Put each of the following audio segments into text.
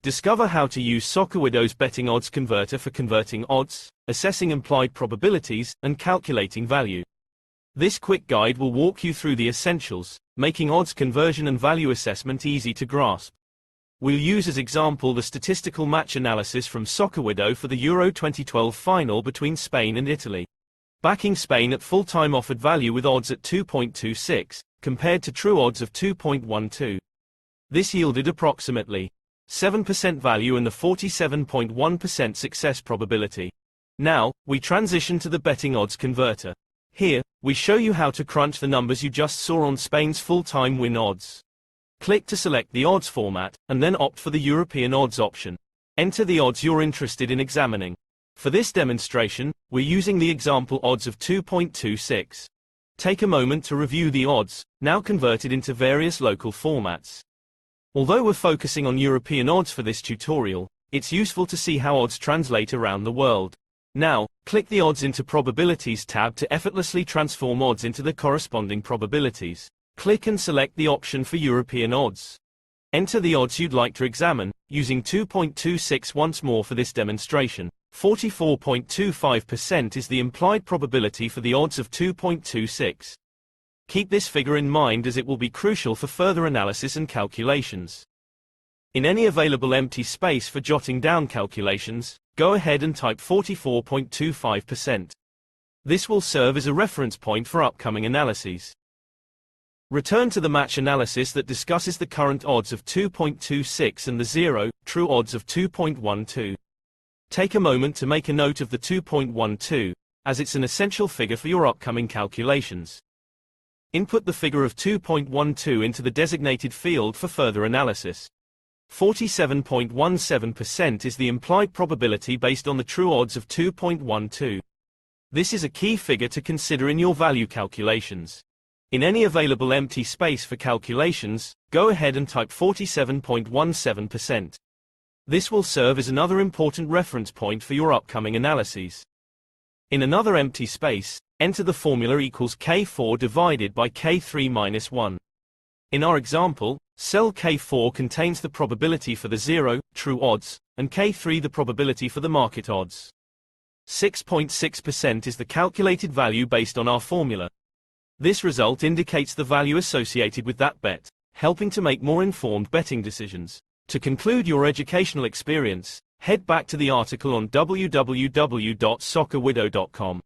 Discover how to use Soccerwidow's betting odds converter for converting odds, assessing implied probabilities, and calculating value. This quick guide will walk you through the essentials, making odds conversion and value assessment easy to grasp. We'll use as example the statistical match analysis from Soccerwidow for the Euro 2012 final between Spain and Italy. Backing Spain at full-time offered value with odds at 2.26, compared to true odds of 2.12. This yielded approximately 7% value and the 47.1% success probability. Now, we transition to the betting odds converter. Here, we show you how to crunch the numbers you just saw on Spain's full-time win odds. Click to select the odds format, and then opt for the European odds option. Enter the odds you're interested in examining. For this demonstration, we're using the example odds of 2.26. Take a moment to review the odds, now converted into various local formats. Although we're focusing on European odds for this tutorial, it's useful to see how odds translate around the world. Now, click the Odds into Probabilities tab to effortlessly transform odds into the corresponding probabilities. Click and select the option for European odds. Enter the odds you'd like to examine, using 2.26 once more for this demonstration. 44.25% is the implied probability for the odds of 2.26. Keep this figure in mind as it will be crucial for further analysis and calculations. In any available empty space for jotting down calculations, go ahead and type 44.25%. This will serve as a reference point for upcoming analyses. Return to the match analysis that discusses the current odds of 2.26 and the 0, true odds of 2.12. Take a moment to make a note of the 2.12, as it's an essential figure for your upcoming calculations. Input the figure of 2.12 into the designated field for further analysis. 47.17% is the implied probability based on the true odds of 2.12. This is a key figure to consider in your value calculations. In any available empty space for calculations, go ahead and type 47.17%. This will serve as another important reference point for your upcoming analyses. In another empty space, enter the formula equals K4 divided by K3 minus 1. In our example, cell K4 contains the probability for the 0, true odds, and K3 the probability for the market odds. 6.6% is the calculated value based on our formula. This result indicates the value associated with that bet, helping to make more informed betting decisions. To conclude your educational experience, head back to the article on www.soccerwidow.com.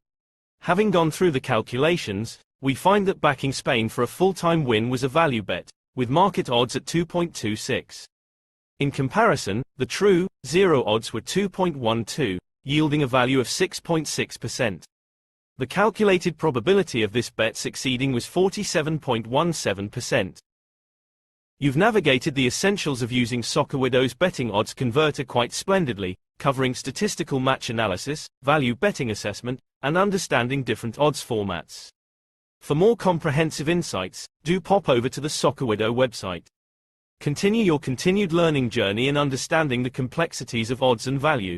Having gone through the calculations, we find that backing Spain for a full-time win was a value bet, with market odds at 2.26. In comparison, the true, 0 odds were 2.12, yielding a value of 6.6%. The calculated probability of this bet succeeding was 47.17%. You've navigated the essentials of using Soccerwidow's betting odds converter quite splendidly, covering statistical match analysis, value betting assessment, and understanding different odds formats. For more comprehensive insights, do pop over to the Soccerwidow website. Continue your continued learning journey in understanding the complexities of odds and value.